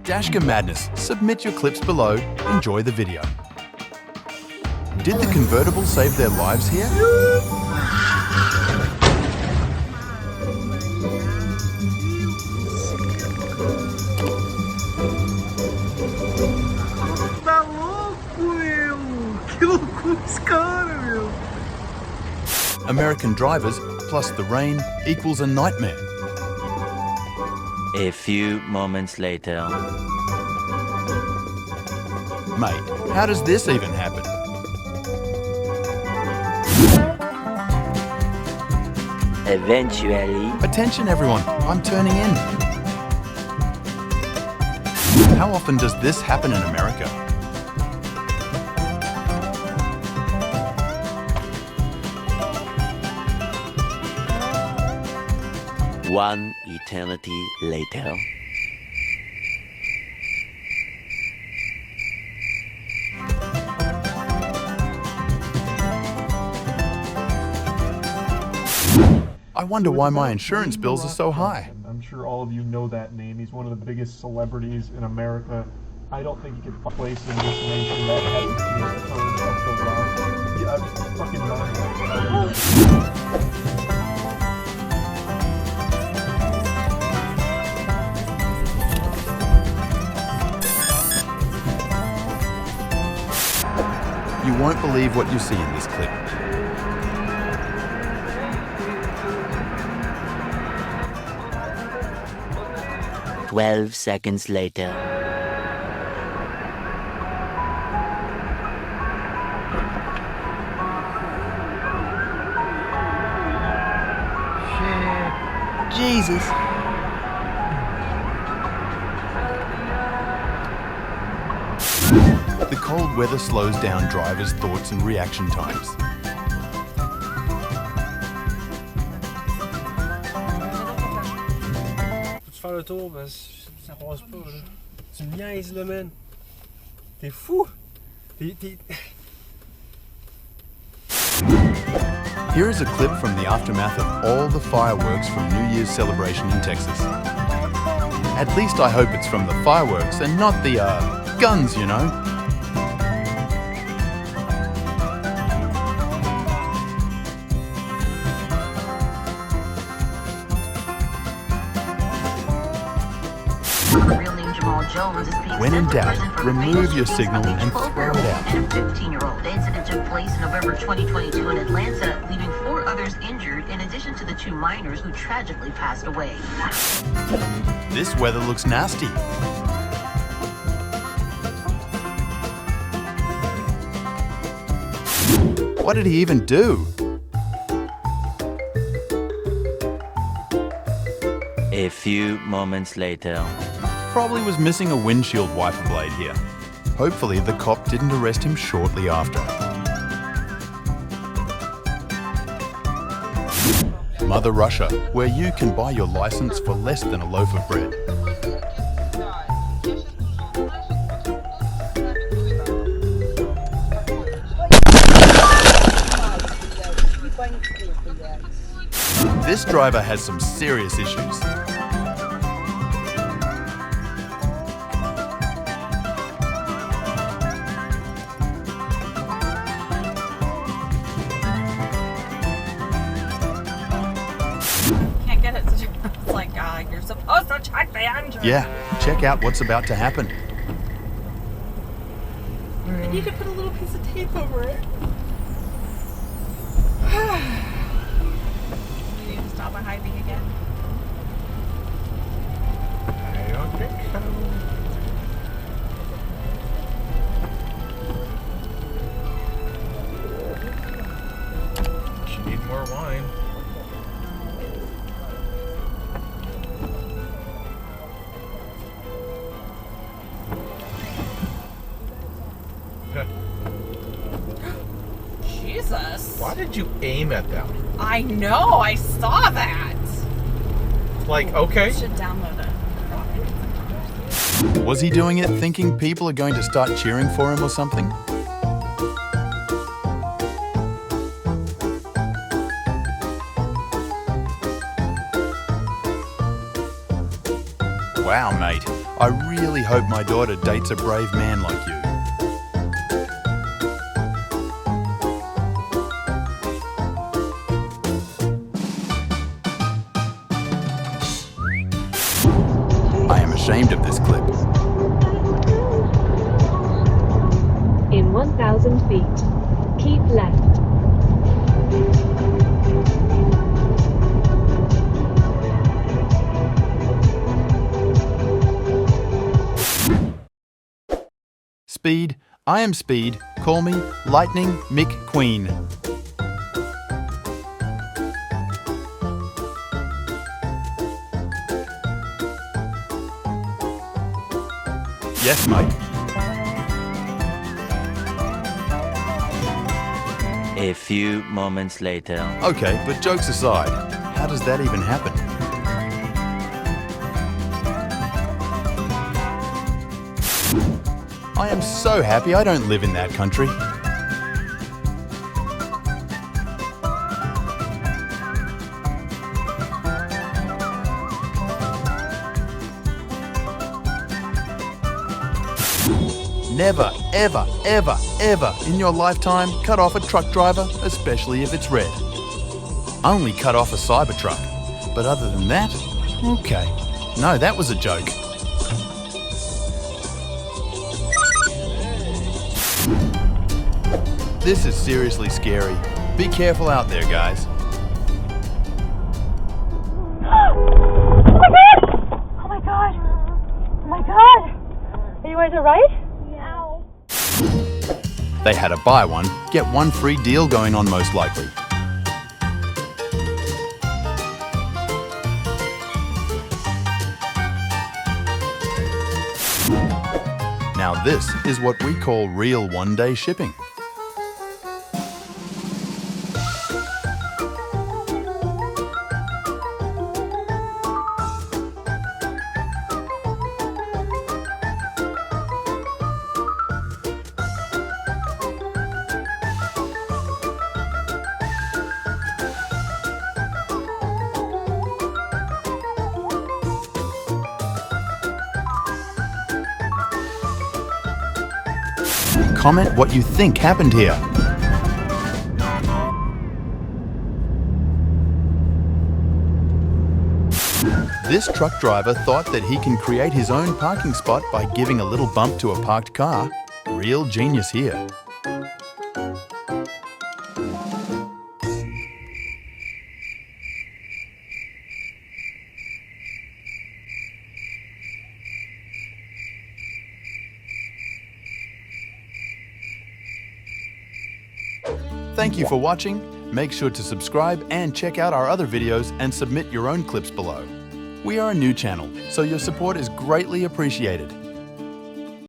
Dashcam Madness. Submit your clips below. Enjoy the video. Did the convertible save their lives here? Tá louco, meu! Que loucura esse cara, meu! American drivers plus the rain equals a nightmare. A few moments later. Mate, how does this even happen? Eventually. Attention everyone, I'm turning in. How often does this happen in America? One eternity later. I wonder why my insurance bills are so high. I'm sure all of you know that name. He's one of the biggest celebrities in America. I don't think you could place in this nation that hasn't seen a turn of the rock. Yeah, I'm fucking You won't believe what you see in this clip. "12 seconds later. Jesus! The cold weather slows down drivers' thoughts and reaction times. Faut faire le tour, ben, ça passe pas, là. Tu me niaises, là, man. T'es fou! Here is a clip from the aftermath of all the fireworks from New Year's celebration in Texas. At least I hope it's from the fireworks and not the, guns, you know. When in doubt, remove your signal and throw it out. And a 15-year-old. The incident took place in November 2022 in Atlanta, leaving 4 others injured, in addition to the 2 minors who tragically passed away. This weather looks nasty. What did he even do? A few moments later. Probably was missing a windshield wiper blade here. Hopefully the cop didn't arrest him shortly after. Mother Russia, where you can buy your license for less than a loaf of bread. This driver has some serious issues. Can't get it to do. It's like, you're supposed to check the engine. Yeah, check out what's about to happen. And you could put a little piece of tape over it. You need to stop behaving again. I don't think so. She need more wine. Jesus. Why did you aim at them? I know, I saw that. Like, okay. You should download it. Was he doing it thinking people are going to start cheering for him or something? Wow, mate. I really hope my daughter dates a brave man like you. I am ashamed of this clip. In 1,000 feet, keep left. Speed. I am Speed. Call me Lightning McQueen. Yes, mate. A few moments later. Okay, but jokes aside, how does that even happen? I am so happy I don't live in that country. Never, ever, ever, ever in your lifetime cut off a truck driver, especially if it's red. Only cut off a Cybertruck. But other than that, okay. No, that was a joke. This is seriously scary. Be careful out there, guys. Oh my god! Oh my god! Are you guys alright? They had a buy one, get one free deal going on most likely. Now this is what we call real one-day shipping. Comment what you think happened here. This truck driver thought that he can create his own parking spot by giving a little bump to a parked car. Real genius here. Thank you for watching. Make sure to subscribe and check out our other videos and submit your own clips below. We are a new channel, so your support is greatly appreciated.